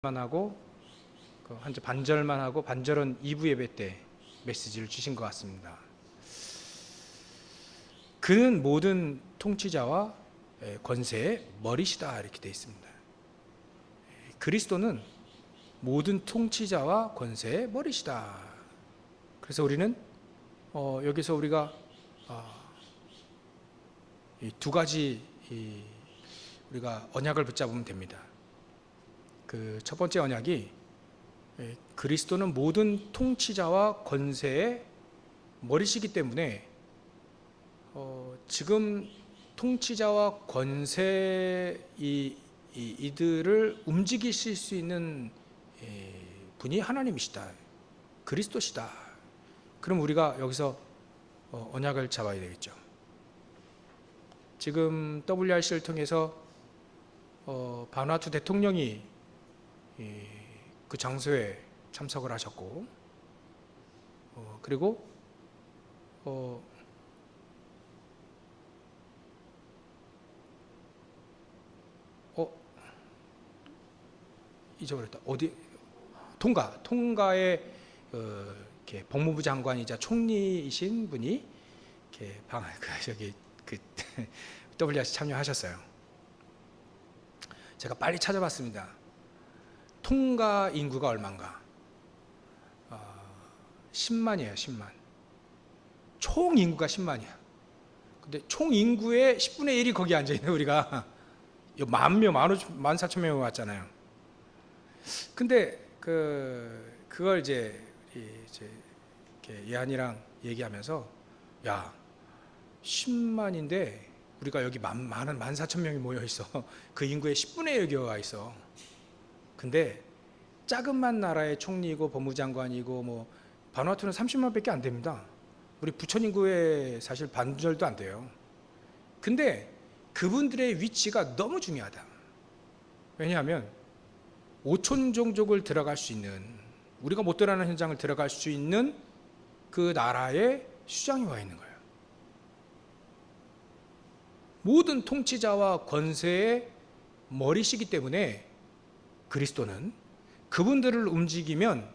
하고 한 반절만 하고 반절은 2부 예배 때 메시지를 주신 것 같습니다. 그는 모든 통치자와 권세의 머리시다 이렇게 되어 있습니다. 그리스도는 모든 통치자와 권세의 머리시다. 그래서 우리는 여기서 우리가 이 두 가지 우리가 언약을 붙잡으면 됩니다. 그 첫 번째 언약이 그리스도는 모든 통치자와 권세의 머리시기 때문에 지금 통치자와 권세 이들을 움직이실 수 있는 분이 하나님이시다, 그리스도시다. 그럼 우리가 여기서 언약을 잡아야 되겠죠. 지금 WRC를 통해서 바누아투 대통령이 그 장소에 참석을 하셨고, 그리고 잊어버렸다. 어디 통가의 이렇게 법무부 장관이자 총리이신 분이 이렇게 WRC 참여하셨어요. 제가 빨리 찾아봤습니다. 통가 인구가 얼마인가? 10만이에요. 10만. 총 인구가 10만이야. 근데 총 인구의 10분의 1이 거기 앉아 있네. 우리가 14,000명 왔잖아요. 근데 그걸 이제 예한이랑 얘기하면서, 야, 10만인데 우리가 여기 14,000명이 모여 있어. 그 인구의 10분의 1이 와 있어. 근데 작은만 나라의 총리이고 법무장관이고 바누아투는 30만 밖에 안 됩니다. 우리 부천 인구의 사실 반절도 안 돼요. 근데 그분들의 위치가 너무 중요하다. 왜냐하면 5천 종족을 들어갈 수 있는, 우리가 못 들어가는 현장을 들어갈 수 있는 그 나라에 수장이 와 있는 거예요. 모든 통치자와 권세의 머리시기 때문에 그리스도는 그분들을 움직이면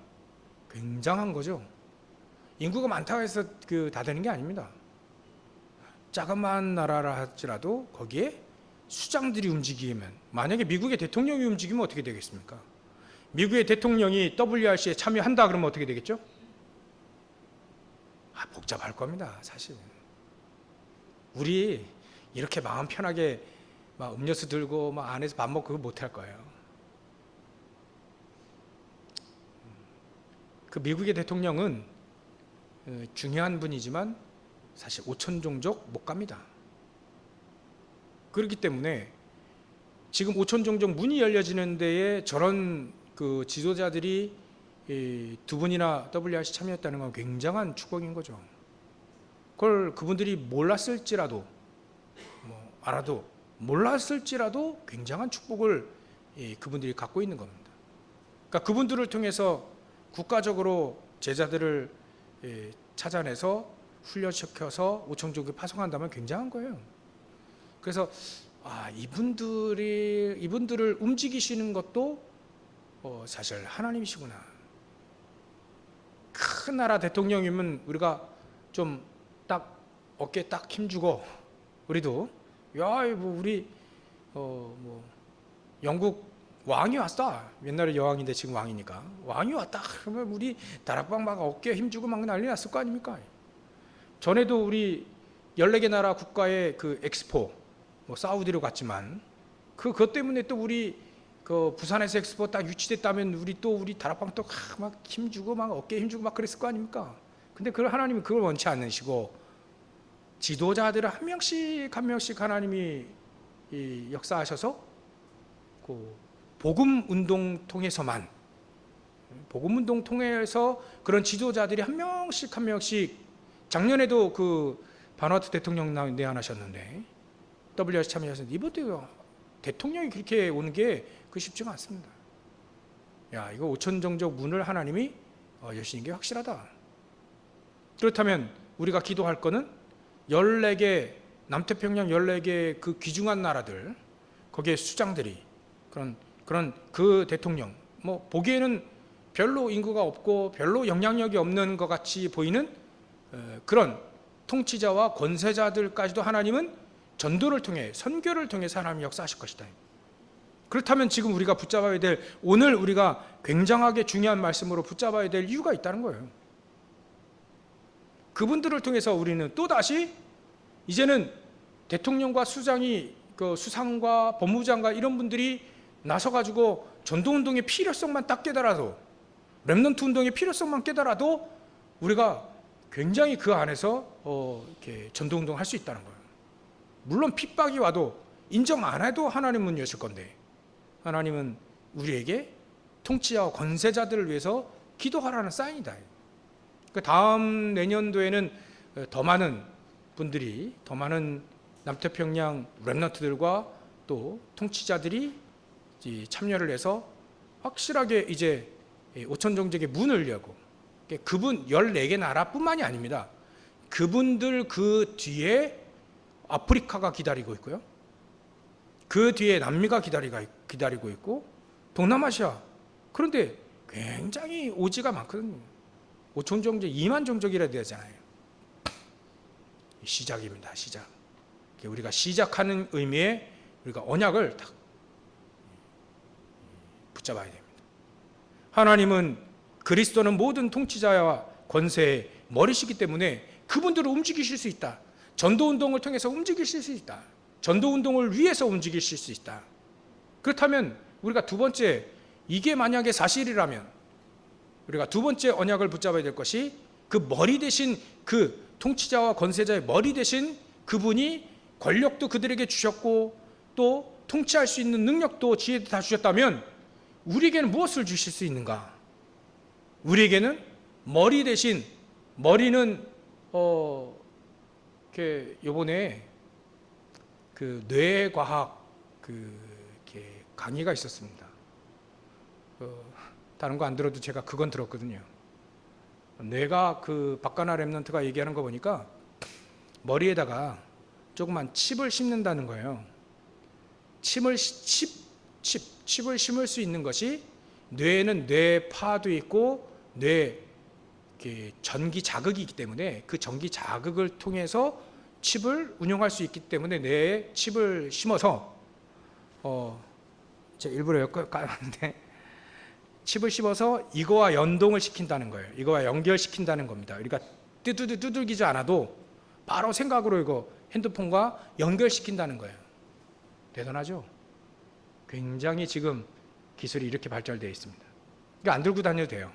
굉장한 거죠. 인구가 많다고 해서 다 되는 게 아닙니다. 작은만 나라라 할지라도 거기에 수장들이 움직이면, 만약에 미국의 대통령이 움직이면 어떻게 되겠습니까? 미국의 대통령이 WRC에 참여한다 그러면 어떻게 되겠죠? 복잡할 겁니다, 사실. 우리 이렇게 마음 편하게 음료수 들고 안에서 밥 먹고 그거 못할 거예요. 그 미국의 대통령은 중요한 분이지만 사실 5천 종족 못 갑니다. 그렇기 때문에 지금 5천 종족 문이 열려지는 데에 저런 그 지도자들이 두 분이나 WRC 참여했다는 건 굉장한 축복인 거죠. 그걸 그분들이 몰랐을지라도, 알아도 몰랐을지라도 굉장한 축복을 그분들이 갖고 있는 겁니다. 그러니까 그분들을 통해서 국가적으로 제자들을 찾아내서 훈련시켜서 5천 종족에 파송한다면 굉장한 거예요. 그래서 이분들을 움직이시는 것도 사실 하나님이시구나. 큰 나라 대통령이면 우리가 좀 딱 어깨에 딱 힘주고, 우리도 우리 영국 왕이 왔다. 옛날에 여왕인데 지금 왕이니까 왕이 왔다 그러면 우리 다락방 막 어깨에 힘주고 막 난리 났을 거 아닙니까? 전에도 우리 14개 나라 국가의 그 엑스포, 사우디로 갔지만 그것 때문에 또 우리 그 부산에서 엑스포 딱 유치됐다면 우리 다락방 또 막 힘주고 막 어깨에 힘주고 막 그랬을 거 아닙니까? 근데 하나님은 그걸 원치 않으시고, 지도자들을 한 명씩 한 명씩 하나님이 역사하셔서 복음 운동 통해서만, 복음 운동 통해서 그런 지도자들이 한 명씩 한 명씩, 작년에도 그 바누아투 대통령 내한하셨는데 WRC 참여하셨는데, 이번에도 대통령이 그렇게 오는 게 쉽지가 않습니다. 이거 5천 종족 문을 하나님이 여시는 게 확실하다. 그렇다면 우리가 기도할 거는 14개, 남태평양 14개 그 귀중한 나라들, 거기에 수장들이, 그런 그 대통령, 뭐 보기에는 별로 인구가 없고 별로 영향력이 없는 것 같이 보이는 그런 통치자와 권세자들까지도 하나님은 전도를 통해, 선교를 통해서 하나님이 역사하실 것이다. 그렇다면 지금 우리가 붙잡아야 될, 오늘 우리가 굉장하게 중요한 말씀으로 붙잡아야 될 이유가 있다는 거예요. 그분들을 통해서 우리는 또다시 이제는 대통령과 수장이, 그 수상과 법무부장과 이런 분들이 나서가지고 전도운동의 필요성만 딱 깨달아도, 렘넌트 운동의 필요성만 깨달아도 우리가 굉장히 그 안에서 이렇게 전도운동을 할 수 있다는 거예요. 물론 핍박이 와도 인정 안 해도 하나님은 여실 건데, 하나님은 우리에게 통치자와 권세자들을 위해서 기도하라는 사인이다. 그 다음 내년도에는 더 많은 분들이, 더 많은 남태평양 렘넌트들과 또 통치자들이 참여를 해서 확실하게 이제 5천 종족의 문을 열고, 그분 14개 나라뿐만이 아닙니다. 그분들 그 뒤에 아프리카가 기다리고 있고요, 그 뒤에 남미가 기다리고 있고, 동남아시아, 그런데 굉장히 오지가 많거든요. 5천 종족, 2만 종족이라 되잖아요. 시작입니다. 시작. 우리가 시작하는 의미의 우리가 언약을 딱 붙잡아야 됩니다. 하나님은, 그리스도는 모든 통치자와 권세의 머리시기 때문에 그분들을 움직이실 수 있다. 전도운동을 통해서 움직이실 수 있다. 전도운동을 위해서 움직이실 수 있다. 그렇다면 우리가 두 번째, 이게 만약에 사실이라면 우리가 두 번째 언약을 붙잡아야 될 것이, 그 머리 대신, 그 통치자와 권세자의 머리 대신 그분이 권력도 그들에게 주셨고 또 통치할 수 있는 능력도 지혜도 다 주셨다면 우리에게는 무엇을 주실 수 있는가? 우리에게는 머리 대신, 머리는 요번에 그 뇌과학 이렇게 강의가 있었습니다. 다른 거 안 들어도 제가 그건 들었거든요. 뇌가, 그 박가나 렘넌트가 얘기하는 거 보니까 머리에다가 조그만 칩을 심는다는 거예요. 칩을 심을 수 있는 것이, 뇌에는 뇌파도 있고 뇌 전기 자극이 있기 때문에 그 전기 자극을 통해서 칩을 운용할 수 있기 때문에 뇌에 칩을 심어서, 제가 일부러 여기까지 까놨는데, 칩을 씹어서 이거와 연동을 시킨다는 거예요. 이거와 연결시킨다는 겁니다. 우리가 두들기지 않아도 바로 생각으로 이거 핸드폰과 연결시킨다는 거예요. 대단하죠? 굉장히 지금 기술이 이렇게 발달되어 있습니다. 이거 안 들고 다녀도 돼요.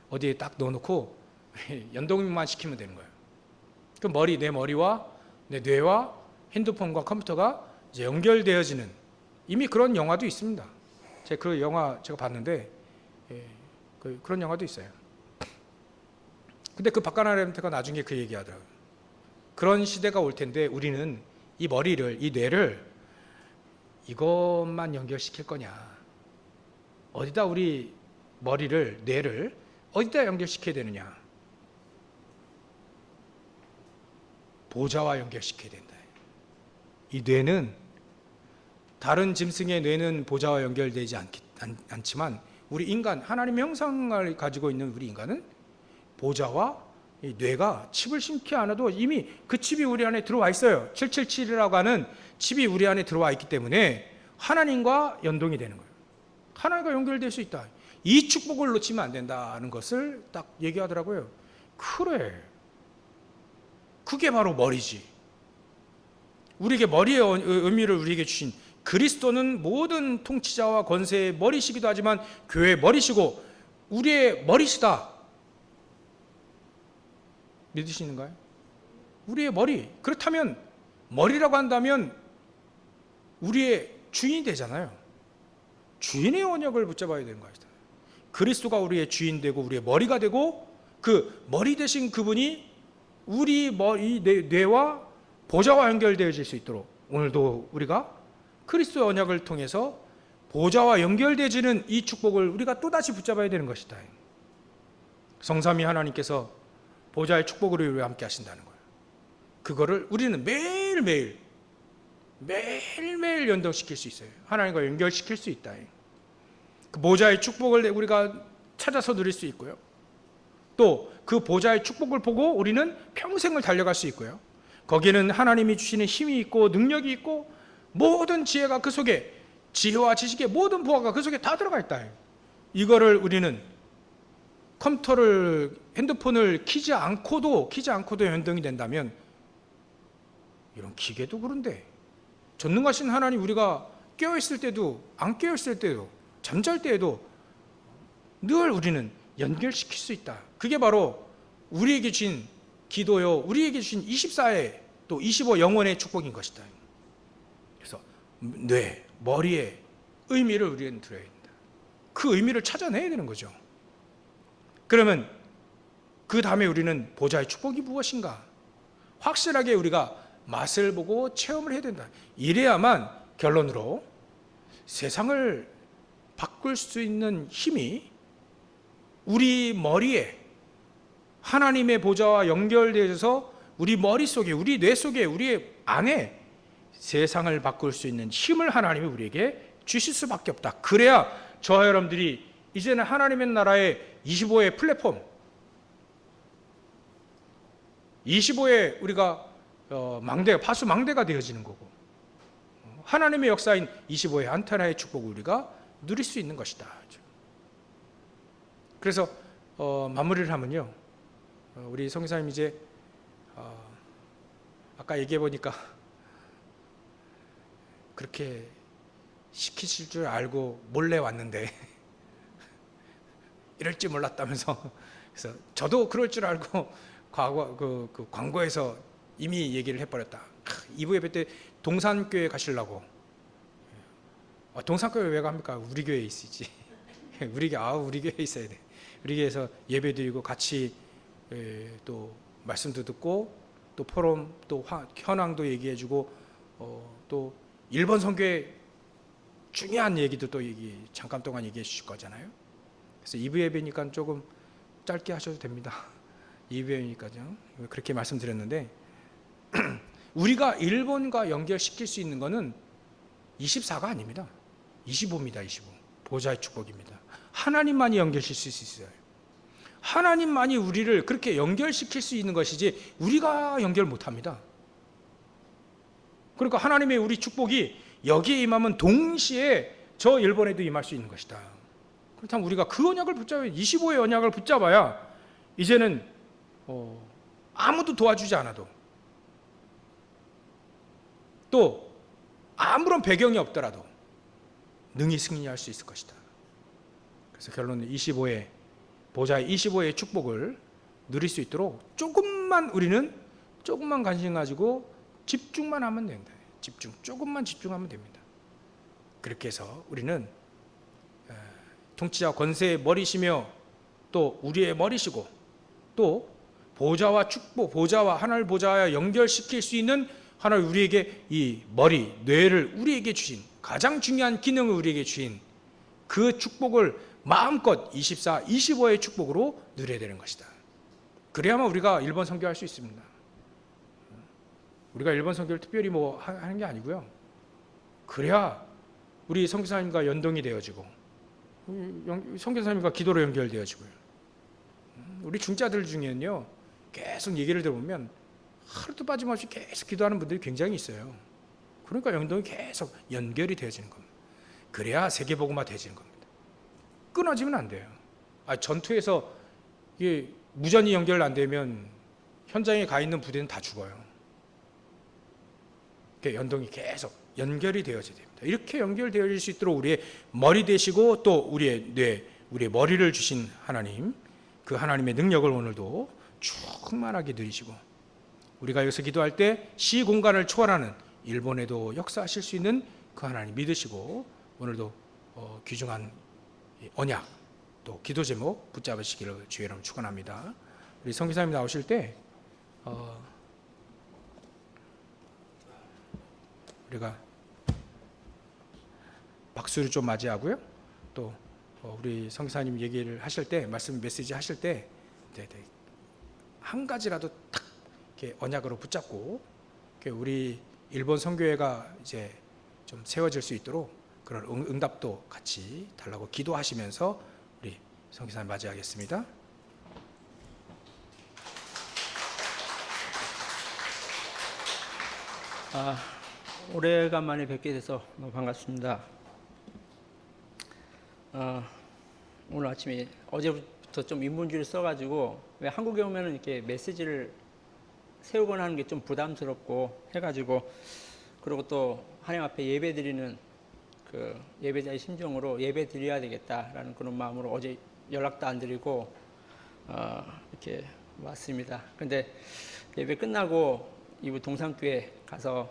어디에 딱 넣어놓고 연동만 시키면 되는 거예요. 그 내 머리와 내 뇌와 핸드폰과 컴퓨터가 이제 연결되어지는, 이미 그런 영화도 있습니다. 제가 그 영화 제가 봤는데, 그런 영화도 있어요. 근데 그 박가나 렘넌트가 나중에 그 얘기하더라고요. 그런 시대가 올 텐데 우리는 이 머리를, 이 뇌를 이것만 연결시킬 거냐, 어디다 우리 머리를, 뇌를 어디다 연결시켜야 되느냐? 보좌와 연결시켜야 된다. 이 뇌는, 다른 짐승의 뇌는 보좌와 연결되지 않지만 우리 인간, 하나님의 형상을 가지고 있는 우리 인간은 보좌와 이 뇌가 칩을 심지 않아도 이미 그 칩이 우리 안에 들어와 있어요. 777이라고 하는 칩이 우리 안에 들어와 있기 때문에 하나님과 연동이 되는 거예요. 하나님과 연결될 수 있다. 이 축복을 놓치면 안 된다는 것을 딱 얘기하더라고요. 그래, 그게 바로 머리지. 우리에게 머리의 의미를 우리에게 주신 그리스도는 모든 통치자와 권세의 머리시기도 하지만 교회의 머리시고 우리의 머리시다. 믿으시는가요? 우리의 머리. 그렇다면 머리라고 한다면 우리의 주인이 되잖아요. 주인의 언약을 붙잡아야 되는 것이다. 그리스도가 우리의 주인 되고 우리의 머리가 되고, 그 머리 되신 그분이 우리 머리, 뇌와 보좌와 연결되어질 수 있도록 오늘도 우리가 그리스도의 언약을 통해서 보좌와 연결되어지는 이 축복을 우리가 또다시 붙잡아야 되는 것이다. 성삼위 하나님께서 보좌의 축복으로 우리와 함께 하신다는 거예요. 그거를 우리는 매일매일 연동시킬 수 있어요. 하나님과 연결시킬 수 있다. 그 보좌의 축복을 우리가 찾아서 누릴 수 있고요. 또 그 보좌의 축복을 보고 우리는 평생을 달려갈 수 있고요. 거기에는 하나님이 주시는 힘이 있고 능력이 있고 모든 지혜가 그 속에, 지혜와 지식의 모든 보화가 그 속에 다 들어가 있다. 이거를 우리는 컴퓨터를, 핸드폰을 키지 않고도 연동이 된다면, 이런 기계도 그런데 전능하신 하나님, 우리가 깨어있을 때도 안 깨어있을 때도 잠잘 때에도 늘 우리는 연결시킬 수 있다. 그게 바로 우리에게 주신 기도요, 우리에게 주신 24의 또 25 영혼의 축복인 것이다. 그래서 뇌, 머리에 의미를 우리는 들어야 된다. 그 의미를 찾아내야 되는 거죠. 그러면 그 다음에 우리는 보좌의 축복이 무엇인가 확실하게 우리가 맛을 보고 체험을 해야 된다. 이래야만 결론으로 세상을 바꿀 수 있는 힘이 우리 머리에 하나님의 보좌와 연결되어서 우리 머릿속에, 우리 뇌 속에, 우리 안에 세상을 바꿀 수 있는 힘을 하나님이 우리에게 주실 수밖에 없다. 그래야 저와 여러분들이 이제는 하나님의 나라의 25의 플랫폼, 25의 우리가 파수 망대가 되어지는 거고, 하나님의 역사인 25의 안테나의 축복을 우리가 누릴 수 있는 것이다. 그래서 마무리를 하면요, 우리 성교사님 이제 아까 얘기해 보니까 그렇게 시키실 줄 알고 몰래 왔는데 이럴 줄 몰랐다면서, 그래서 저도 그럴 줄 알고 그 광고에서 이미 얘기를 해버렸다. 2부 예배 때 동산교회 가시려고. 동산교회 왜 갑니까? 우리 교회에 있으지. 우리 교회에 있어야 돼. 우리 교회에서 예배 드리고 같이 또 말씀도 듣고 또 포럼, 또 현황도 얘기해주고, 또 일본 선교회 중요한 얘기도 또 잠깐 동안 얘기해 주실 거잖아요. 그래서 2부 예배니까 조금 짧게 하셔도 됩니다. 2부 예배니까요. 그렇게 말씀드렸는데, 우리가 일본과 연결시킬 수 있는 것은 24가 아닙니다. 25입니다. 25. 보좌의 축복입니다. 하나님만이 연결시킬 수 있어요. 하나님만이 우리를 그렇게 연결시킬 수 있는 것이지 우리가 연결 못합니다. 그러니까 하나님의 우리 축복이 여기에 임하면 동시에 저 일본에도 임할 수 있는 것이다. 그렇다면 우리가 그 언약을 붙잡아야, 25의 언약을 붙잡아야 이제는 아무도 도와주지 않아도, 또 아무런 배경이 없더라도 능히 승리할 수 있을 것이다. 그래서 결론은 25의 보좌의 25의 축복을 누릴 수 있도록 우리는 조금만 관심 가지고 집중만 하면 된다. 조금만 집중하면 됩니다. 그렇게 해서 우리는 통치자 권세의 머리시며 또 우리의 머리시고, 또 보좌와 축복, 보좌와 하늘 보좌와 연결시킬 수 있는 하나님 우리에게 이 머리, 뇌를 우리에게 주신, 가장 중요한 기능을 우리에게 주신 그 축복을 마음껏 24, 25의 축복으로 누려야 되는 것이다. 그래야만 우리가 일본 선교할 수 있습니다. 우리가 일본 선교를 특별히 하는 게 아니고요. 그래야 우리 선교사님과 연동이 되어지고, 선교사님과 기도로 연결되어지고요. 우리 중자들 중에는요, 계속 얘기를 들어보면 하루도 빠짐없이 계속 기도하는 분들이 굉장히 있어요. 그러니까 연동이 계속 연결이 되어지는 겁니다. 그래야 세계복음화 되어지는 겁니다. 끊어지면 안 돼요. 전투에서 이게 무전이 연결 안 되면 현장에 가 있는 부대는 다 죽어요. 연동이 계속 연결이 되어져야 됩니다. 이렇게 연결되어질 수 있도록 우리의 머리 되시고, 또 우리의 뇌, 우리의 머리를 주신 하나님, 그 하나님의 능력을 오늘도 충만하게 누리시고, 우리가 여기서 기도할 때 시공간을 초월하는 일본에도 역사하실 수 있는 그 하나님 믿으시고, 오늘도 귀중한 언약, 또 기도 제목 붙잡으시기를 주의 이름으로 축원합니다. 우리 선교사님 나오실 때 우리가 박수를 좀 맞이하고요. 또 우리 선교사님 얘기를 하실 때, 메시지 하실 때 한 가지라도 탁 이렇게 언약으로 붙잡고, 우리 일본 선교회가 이제 좀 세워질 수 있도록 그런 응답도 같이 달라고 기도하시면서 우리 성기사님 맞이하겠습니다. 오래간만에 뵙게 돼서 너무 반갑습니다. 오늘 아침에 어제부터 좀 인문주의를 써가지고 왜 한국에 오면은 이렇게 메시지를 세우거나 하는 게 좀 부담스럽고 해가지고, 그리고 또 하나님 앞에 예배드리는 그 예배자의 심정으로 예배 드려야 되겠다라는 그런 마음으로 어제 연락도 안 드리고 이렇게 왔습니다. 근데 예배 끝나고 이부 동산교회 가서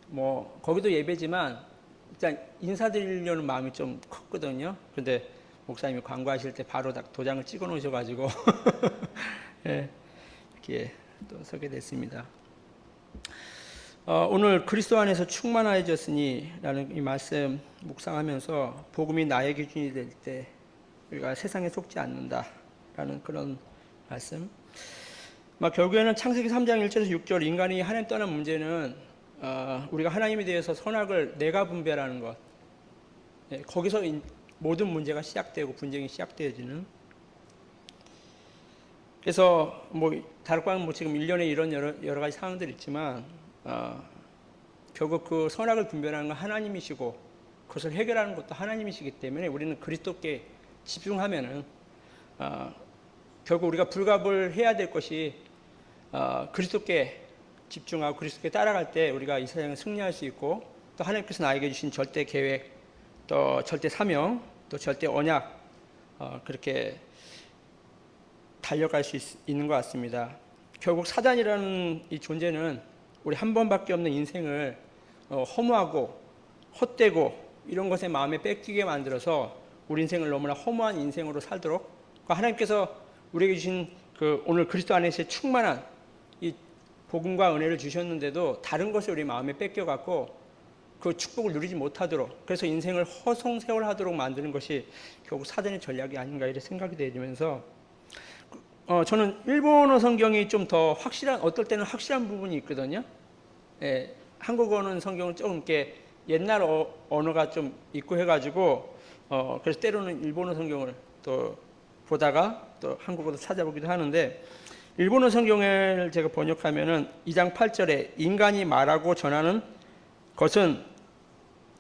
뭐 거기도 예배지만 일단 인사드리려는 마음이 좀 컸거든요. 근데 목사님이 광고하실 때 바로 도장을 찍어 놓으셔가지고 예, 이렇게 또 서게 됐습니다. 오늘 그리스도 안에서 충만하여졌으니라는 이 말씀 묵상하면서 복음이 나의 기준이 될 때 우리가 세상에 속지 않는다라는 그런 말씀. 결국에는 창세기 3장 1절에서 6절 인간이 하나님 떠난 문제는 우리가 하나님에 대해서 선악을 내가 분별하는 것, 거기서 모든 문제가 시작되고 분쟁이 시작되어지는. 그래서 다락방 지금 1년에 이런 여러 가지 상황들이 있지만 결국 그 선악을 분별하는 건 하나님이시고 그것을 해결하는 것도 하나님이시기 때문에 우리는 그리스도께 집중하면은 결국 우리가 불갑을 해야 될 것이 그리스도께 집중하고 그리스도께 따라갈 때 우리가 이 세상을 승리할 수 있고, 또 하나님께서 나에게 주신 절대 계획, 또 절대 사명, 또 절대 언약, 그렇게 달려갈 수 있는 것 같습니다. 결국 사단이라는 이 존재는 우리 한 번밖에 없는 인생을 허무하고 헛되고 이런 것에 마음에 뺏기게 만들어서 우리 인생을 너무나 허무한 인생으로 살도록, 하나님께서 우리에게 주신 그 오늘 그리스도 안에서의 충만한 이 복음과 은혜를 주셨는데도 다른 것을 우리 마음에 뺏겨갖고 그 축복을 누리지 못하도록, 그래서 인생을 허송세월하도록 만드는 것이 결국 사단의 전략이 아닌가 이렇게 생각이 되면서 저는 일본어 성경이 좀 더 확실한, 어떨 때는 확실한 부분이 있거든요. 한국어는 성경은 조금 이렇게 옛날 언어가 좀 있고 해가지고 그래서 때로는 일본어 성경을 또 보다가 또 한국어도 찾아보기도 하는데, 일본어 성경을 제가 번역하면은 2장 8절에 인간이 말하고 전하는 것은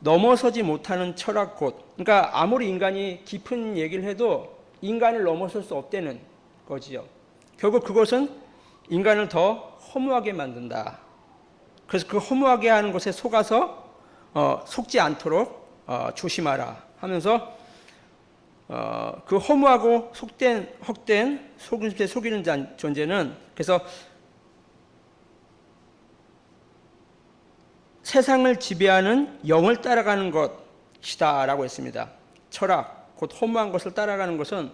넘어서지 못하는 철학 곧, 그러니까 아무리 인간이 깊은 얘기를 해도 인간을 넘어설 수 없다는 거지요. 결국 그것은 인간을 더 허무하게 만든다. 그래서 그 허무하게 하는 것에 속아서 속지 않도록 조심하라 하면서 그 허무하고 헛된 속임수에 속이는 존재는 그래서 세상을 지배하는 영을 따라가는 것이다 라고 했습니다. 철학, 곧 허무한 것을 따라가는 것은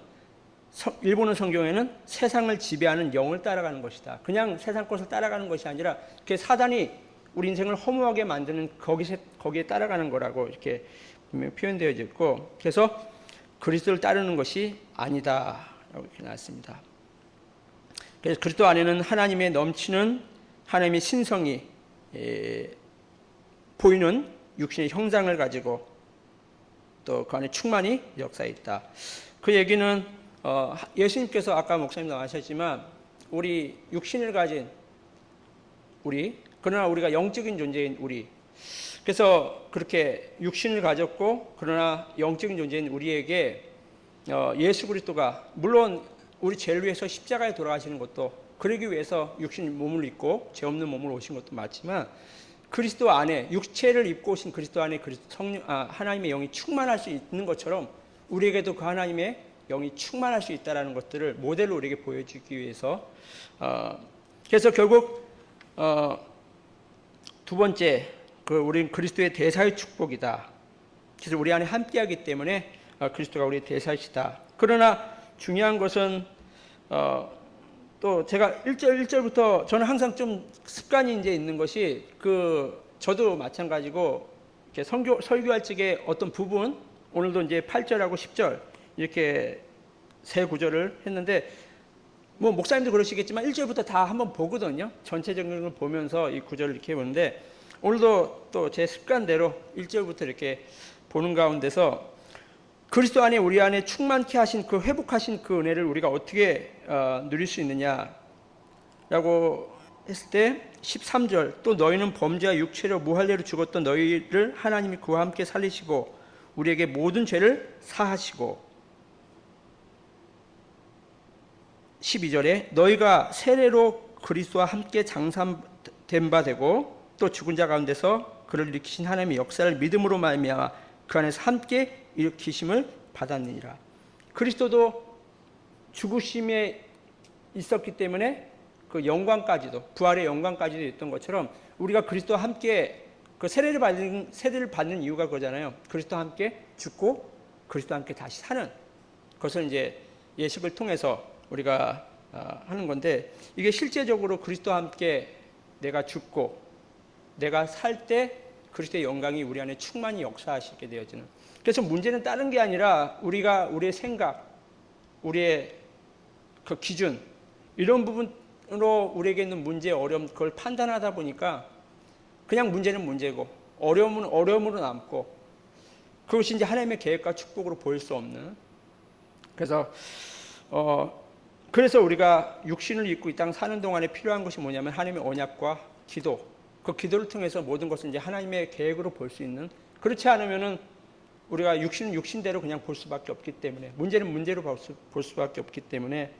일본어 성경에는 세상을 지배하는 영을 따라가는 것이다. 그냥 세상 것을 따라가는 것이 아니라 그 사단이 우리 인생을 허무하게 만드는 거기에 따라가는 거라고 이렇게 표현되어 있고, 그래서 그리스도를 따르는 것이 아니다라고 이렇게 나왔습니다. 그래서 그리스도 안에는 하나님의 넘치는 하나님의 신성이 보이는 육신의 형상을 가지고 또 그 안에 충만히 역사해 있다. 그 얘기는 예수님께서 아까 목사님도 하셨지만 우리 육신을 가진 우리, 그러나 우리가 영적인 존재인 우리, 그래서 그렇게 육신을 가졌고 그러나 영적인 존재인 우리에게 예수 그리스도가 물론 우리 죄를 위해서 십자가에 돌아가시는 것도, 그러기 위해서 육신 몸을 입고 죄 없는 몸으로 오신 것도 맞지만 그리스도 안에 육체를 입고 오신 그리스도 안에 하나님의 영이 충만할 수 있는 것처럼 우리에게도 그 하나님의 영이 충만할 수 있다는 것들을 모델로 우리에게 보여주기 위해서 그래서 결국 두 번째, 우리는 그리스도의 대사의 축복이다. 그래서 우리 안에 함께하기 때문에 그리스도가 우리의 대사이시다. 그러나 중요한 것은 또 제가 1절부터 저는 항상 좀 습관이 이제 있는 것이 저도 마찬가지고 이렇게 설교할 적에 어떤 부분, 오늘도 이제 8절하고 10절 이렇게 세 구절을 했는데 목사님도 그러시겠지만 1절부터 다 한번 보거든요. 전체적인 걸 보면서 이 구절을 이렇게 보는데 오늘도 또 제 습관대로 1절부터 이렇게 보는 가운데서 그리스도 안에 우리 안에 충만케 하신 그 회복하신 그 은혜를 우리가 어떻게 누릴 수 있느냐라고 했을 때 13절 또 너희는 범죄와 육체로 무할례로 죽었던 너희를 하나님이 그와 함께 살리시고 우리에게 모든 죄를 사하시고 12절에 너희가 세례로 그리스도와 함께 장사된 바 되고 또 죽은 자 가운데서 그를 일으키신 하나님의 역사를 믿음으로 말미암아 그 안에서 함께 일으키심을 받았느니라. 그리스도도 죽으심에 있었기 때문에 그 영광까지도 부활의 영광까지도 있던 것처럼 우리가 그리스도와 함께 그 세례를 받는 이유가 그거잖아요. 그리스도와 함께 죽고 그리스도와 함께 다시 사는 그것을 이제 예식을 통해서 우리가 하는 건데 이게 실제적으로 그리스도와 함께 내가 죽고 내가 살 때 그리스도의 영광이 우리 안에 충만히 역사하시게 되어지는. 그래서 문제는 다른 게 아니라 우리의 생각, 우리의 그 기준 이런 부분으로 우리에게 있는 문제, 어려움 그걸 판단하다 보니까 그냥 문제는 문제고 어려움은 어려움으로 남고 그것이 이제 하나님의 계획과 축복으로 보일 수 없는. 그래서 우리가 육신을 입고 이 땅 사는 동안에 필요한 것이 뭐냐면 하나님의 언약과 기도. 그 기도를 통해서 모든 것을 이제 하나님의 계획으로 볼 수 있는. 그렇지 않으면은 우리가 육신은 육신대로 그냥 볼 수밖에 없기 때문에 문제는 문제로 볼 수밖에 없기 때문에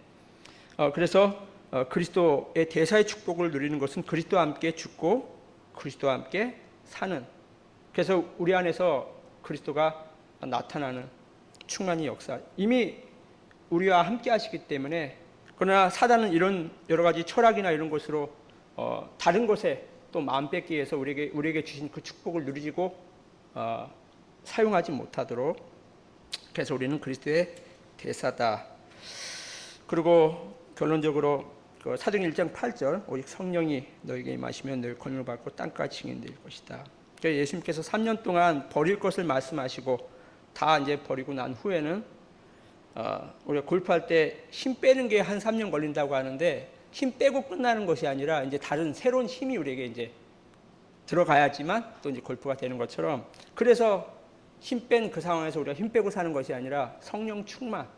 그래서 그리스도의 대사의 축복을 누리는 것은 그리스도와 함께 죽고 그리스도와 함께 사는. 그래서 우리 안에서 그리스도가 나타나는 충만히 역사. 이미 우리와 함께 하시기 때문에. 그러나 사단은 이런 여러 가지 철학이나 이런 것으로 다른 것에 또 마음 뺏기 위해서 우리에게 주신 그 축복을 누리고 사용하지 못하도록. 그래서 우리는 그리스도의 대사다. 그리고 결론적으로 그 사도행 1장 8절 오직 성령이 너에게 임하시면 너희 권능을 받고 땅까지 증인 될 것이다. 그러니까 예수님께서 3년 동안 버릴 것을 말씀하시고 다 이제 버리고 난 후에는 우리가 골프할 때 힘 빼는 게 한 3년 걸린다고 하는데 힘 빼고 끝나는 것이 아니라 이제 다른 새로운 힘이 우리에게 이제 들어가야지만 또 이제 골프가 되는 것처럼. 그래서 힘 뺀 그 상황에서 우리가 힘 빼고 사는 것이 아니라 성령 충만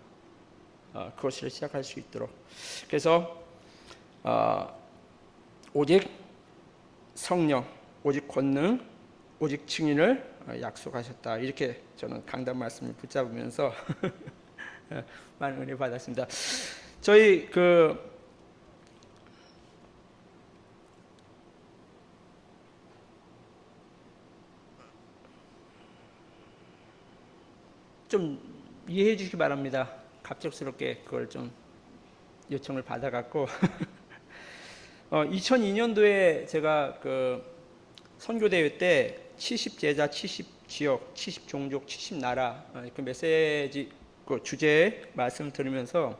그것을 시작할 수 있도록. 그래서 오직 성령, 오직 권능, 오직 증인을 약속하셨다. 이렇게 저는 강단 말씀을 붙잡으면서 많은 은혜 받았습니다. 저희 좀 이해해 주시기 바랍니다. 갑작스럽게 그걸 좀 요청을 받아갖고 2002년도에 제가 그 선교대회 때 70제자, 70지역, 70종족, 70나라 그 메시지 그 주제의 말씀을 들으면서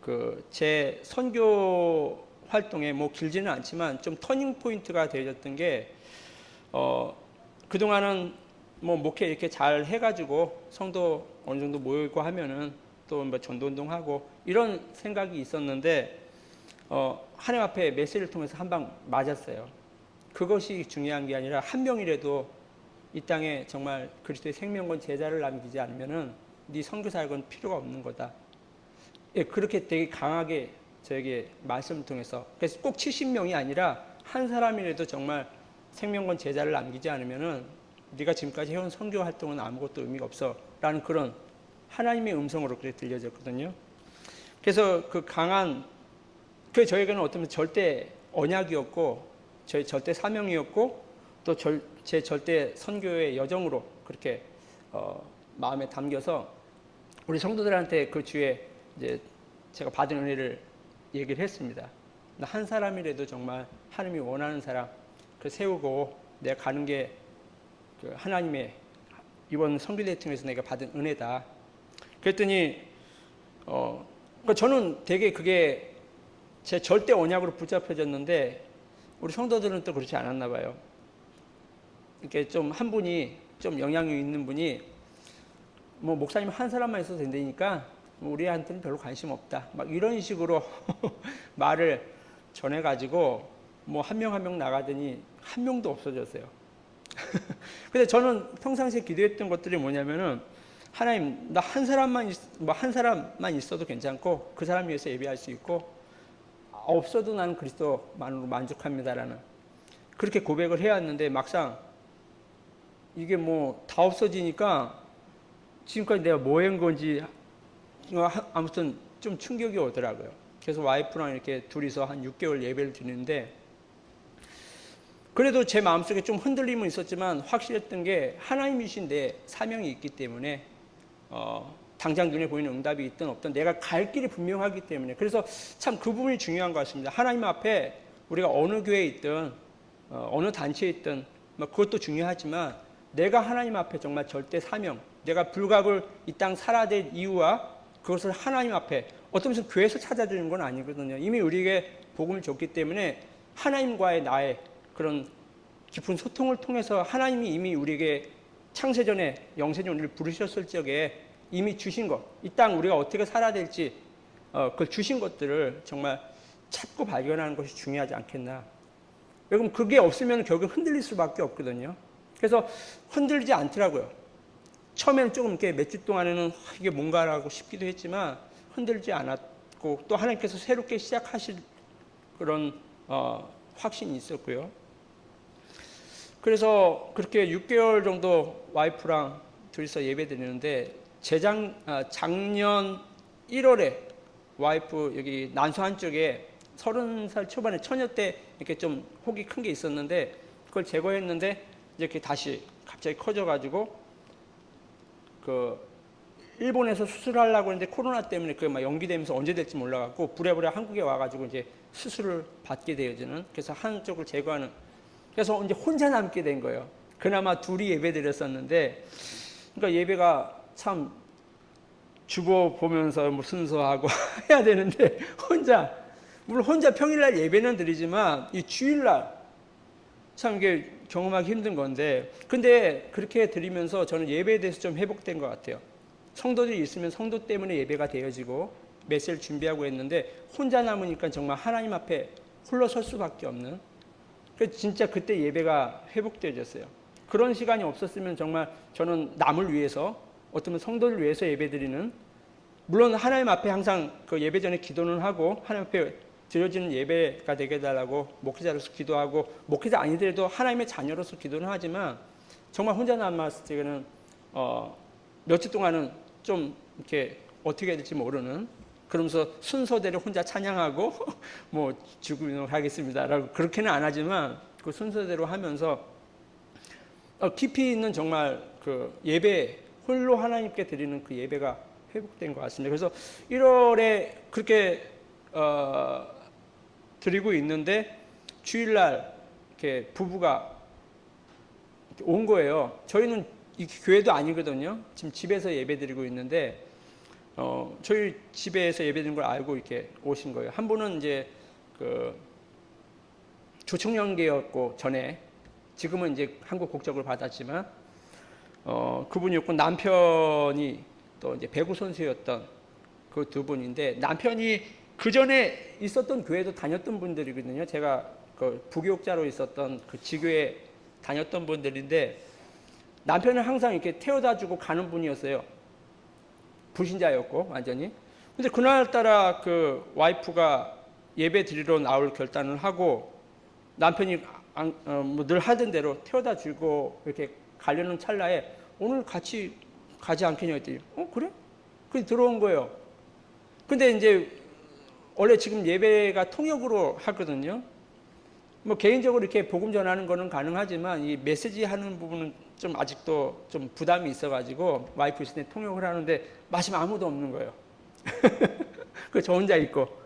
그 제 선교 활동에 뭐 길지는 않지만 좀 터닝 포인트가 되어졌던 게 그동안은 뭐 목회 이렇게 잘 해가지고 성도 어느 정도 모이고 하면은 또 뭐 전도운동하고 이런 생각이 있었는데 하나님 앞에 메시지를 통해서 한 방 맞았어요. 그것이 중요한 게 아니라 한 명이라도 이 땅에 정말 그리스도의 생명권 제자를 남기지 않으면은 네 선교사역은 필요가 없는 거다. 예, 그렇게 되게 강하게 저에게 말씀을 통해서. 그래서 꼭 70명이 아니라 한 사람이라도 정말 생명권 제자를 남기지 않으면은 네가 지금까지 해온 선교 활동은 아무것도 의미가 없어라는 그런 하나님의 음성으로 그렇게 들려졌거든요. 그래서 그 강한 그 저에게는 어떤 절대 언약이었고 저의 절대 사명이었고 또 제 절대 선교의 여정으로 그렇게 마음에 담겨서 우리 성도들한테 그 주에 이제 제가 받은 은혜를 얘기를 했습니다. 한 사람이라도 정말 하나님이 원하는 사람 그 세우고 내가 가는 게 그 하나님의 이번 선교대회 통해서 내가 받은 은혜다. 그랬더니 저는 되게 그게 제 절대 언약으로 붙잡혀졌는데 우리 성도들은 또 그렇지 않았나 봐요. 이렇게 좀 한 분이 좀 영향력 있는 분이 뭐 목사님 한 사람만 있어도 된다니까 우리한테는 별로 관심 없다. 막 이런 식으로 말을 전해가지고 뭐 한 명 한 명 나가더니 한 명도 없어졌어요. 근데 저는 평상시에 기도했던 것들이 뭐냐면은 하나님, 나 한 사람만 있어도 괜찮고 그 사람 위해서 예배할 수 있고 없어도 나는 그리스도만으로 만족합니다라는 그렇게 고백을 해왔는데 막상 이게 뭐 다 없어지니까 지금까지 내가 뭐 한 건지 아무튼 좀 충격이 오더라고요. 그래서 와이프랑 이렇게 둘이서 한 6개월 예배를 드리는데 그래도 제 마음속에 좀 흔들림은 있었지만 확실했던 게 하나님이신 내 사명이 있기 때문에 당장 눈에 보이는 응답이 있든 없든 내가 갈 길이 분명하기 때문에 그래서 참 그 부분이 중요한 것 같습니다. 하나님 앞에 우리가 어느 교회에 있든 어느 단체에 있든 그것도 중요하지만 내가 하나님 앞에 정말 절대 사명, 내가 불갑을 이 땅 살아야 될 이유와 그것을 하나님 앞에 어떤 것은 교회에서 찾아드리는 건 아니거든요. 이미 우리에게 복음을 줬기 때문에 하나님과의 나의 그런 깊은 소통을 통해서 하나님이 이미 우리에게 창세전에 영생전 우리를 부르셨을 적에 이미 주신 것, 이 땅 우리가 어떻게 살아야 될지 그걸 주신 것들을 정말 찾고 발견하는 것이 중요하지 않겠나. 왜냐면 그게 없으면 결국 흔들릴 수밖에 없거든요. 그래서 흔들리지 않더라고요. 처음에는 조금 이렇게 몇 주 동안에는 이게 뭔가라고 싶기도 했지만 흔들지 않았고 또 하나님께서 새롭게 시작하실 그런 확신이 있었고요. 그래서 그렇게 6개월 정도 와이프랑 둘이서 예배 드리는데 작년 1월에 와이프 여기 난소 한쪽에 30살 초반에 처녀 때 이렇게 좀 혹이 큰 게 있었는데 그걸 제거했는데 이렇게 다시 갑자기 커져가지고 그 일본에서 수술하려고 했는데 코로나 때문에 그게 막 연기되면서 언제 될지 몰라갖고 부랴부랴 한국에 와가지고 이제 수술을 받게 되어지는 그래서 한쪽을 제거하는 그래서 이제 혼자 남게 된 거예요. 그나마 둘이 예배 드렸었는데 그러니까 예배가 참 주보 보면서 뭐 순서하고 해야 되는데 물론 혼자 평일날 예배는 드리지만 이 주일날 참 이게 경험하기 힘든 건데 근데 그렇게 드리면서 저는 예배에 대해서 좀 회복된 것 같아요. 성도들이 있으면 성도 때문에 예배가 되어지고 메시지를 준비하고 했는데 혼자 남으니까 정말 하나님 앞에 홀로 설 수밖에 없는 그래서 진짜 그때 예배가 회복되어졌어요. 그런 시간이 없었으면 정말 저는 남을 위해서 어쩌면 성도를 위해서 예배드리는 물론 하나님 앞에 항상 그 예배 전에 기도는 하고 하나님 앞에 드려지는 예배가 되게 해달라고 목회자로서 기도하고 목회자 아니더라도 하나님의 자녀로서 기도는 하지만 정말 혼자 남았을 때는 몇 주 동안은 좀 이렇게 어떻게 해야 될지 모르는 그러면서 순서대로 혼자 찬양하고 뭐 죽음을 하겠습니다라고 그렇게는 안 하지만 그 순서대로 하면서 깊이 있는 정말 그 예배 홀로 하나님께 드리는 그 예배가 회복된 것 같습니다. 그래서 1월에 그렇게 드리고 있는데 주일날 이렇게 부부가 이렇게 온 거예요. 저희는 이 교회도 아니거든요. 지금 집에서 예배드리고 있는데 저희 집에서 예배드리는 걸 알고 이렇게 오신 거예요. 한 분은 이제 그 조청년계였고 전에 지금은 이제 한국 국적을 받았지만 그분이었고 남편이 또 이제 배구 선수였던 그 두 분인데 남편이 그 전에 있었던 교회도 다녔던 분들이거든요. 제가 그 부교육자로 있었던 그 지교에 다녔던 분들인데 남편은 항상 이렇게 태워다 주고 가는 분이었어요. 불신자였고 완전히. 근데 그날따라 그 와이프가 예배 드리러 나올 결단을 하고 남편이 뭐 늘 하던 대로 태워다 주고 이렇게 가려는 찰나에 오늘 같이 가지 않겠냐 했더니 그래? 그래 들어온 거예요. 근데 이제 원래 지금 예배가 통역으로 하거든요. 뭐 개인적으로 이렇게 복음 전하는 거는 가능하지만 이 메시지 하는 부분은 좀 아직도 좀 부담이 있어가지고 와이프 있을 때 통역을 하는데 마침 아무도 없는 거예요. 그 저 혼자 있고.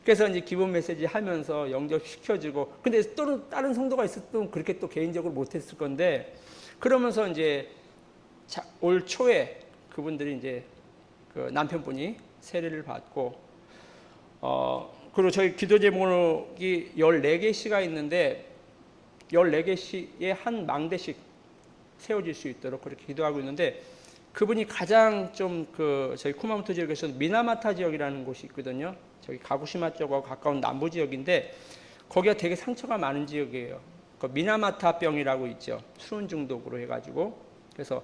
그래서 이제 기본 메시지 하면서 영접시켜주고 근데 또 다른 성도가 있었던 그렇게 또 개인적으로 못했을 건데 그러면서 이제 올 초에 그분들이 이제 그 남편분이 세례를 받고 그리고 저희 기도 제목이 14개시가 있는데 14개시에 한 망대씩 세워질 수 있도록 그렇게 기도하고 있는데 그분이 가장 좀 그 저희 쿠마모토 지역에서 미나마타 지역이라는 곳이 있거든요. 저기 가구시마 쪽하고 가까운 남부 지역인데 거기가 되게 상처가 많은 지역이에요. 그 미나마타병이라고 있죠. 수은 중독으로 해가지고 그래서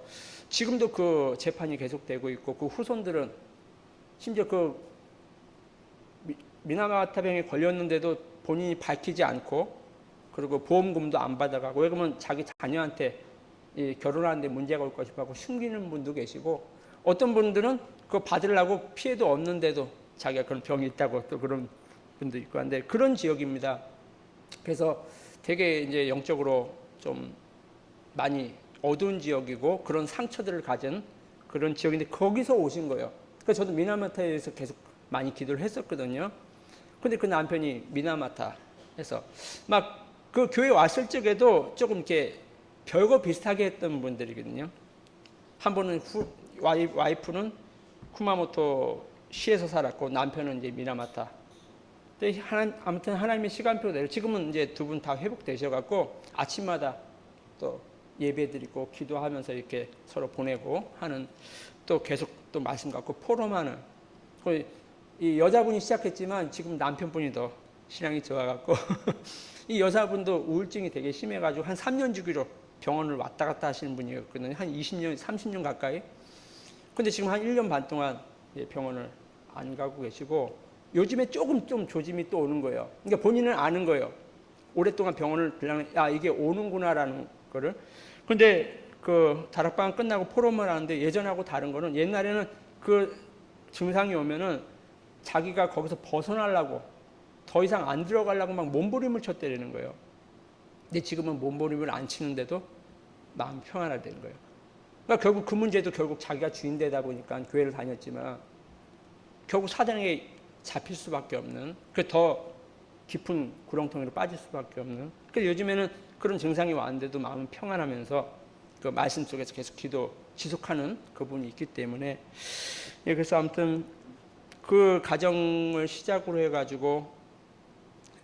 지금도 그 재판이 계속되고 있고 그 후손들은 심지어 그 미나마타병에 걸렸는데도 본인이 밝히지 않고 그리고 보험금도 안 받아가고 왜 그러면 자기 자녀한테 결혼하는데 문제가 올 것이 라고 숨기는 분도 계시고 어떤 분들은 그거 받으려고 피해도 없는데도 자기가 그런 병이 있다고 또 그런 분도 있고 한데 그런 지역입니다. 그래서 되게 이제 영적으로 좀 많이 어두운 지역이고 그런 상처들을 가진 그런 지역인데 거기서 오신 거예요. 그래서 저도 미나마타에서 계속 많이 기도를 했었거든요. 근데 그 남편이 미나마타에서 막 그 교회 왔을 적에도 조금 이렇게 별거 비슷하게 했던 분들이거든요. 한 분은 와이프는 쿠마모토 시에서 살았고 남편은 이제 미나마타. 근데 아무튼 하나님의 시간표대로 지금은 이제 두 분 다 회복되셔갖고 아침마다 또 예배드리고 기도하면서 이렇게 서로 보내고 하는 또 계속 또 말씀 갖고 포럼하는 이 여자분이 시작했지만 지금 남편분이 더 신앙이 좋아갖고 이 여자분도 우울증이 되게 심해가지고 한 3년 주기로 병원을 왔다 갔다 하시는 분이었거든요. 한 20년, 30년 가까이. 근데 지금 한 1년 반 동안 병원을 안 가고 계시고 요즘에 조금 좀 조짐이 또 오는 거예요. 그러니까 본인은 아는 거예요. 오랫동안 병원을 빌랑 이게 오는구나라는 거를. 근데 그 다락방 끝나고 포럼을 하는데 예전하고 다른 거는 옛날에는 그 증상이 오면은 자기가 거기서 벗어나려고 더 이상 안 들어가려고 막 몸부림을 쳤대는 거예요. 근데 지금은 몸부림을 안 치는데도 마음 평안하다는 거예요. 그러니까 결국 그 문제도 결국 자기가 주인 되다 보니까 교회를 다녔지만 결국 사단에게 잡힐 수밖에 없는 그 더 깊은 구렁텅이로 빠질 수밖에 없는 그래서 요즘에는 그런 증상이 왔는데도 마음은 평안하면서 그 말씀 속에서 계속 기도 지속하는 그분이 있기 때문에 그래서 아무튼 그 가정을 시작으로 해가지고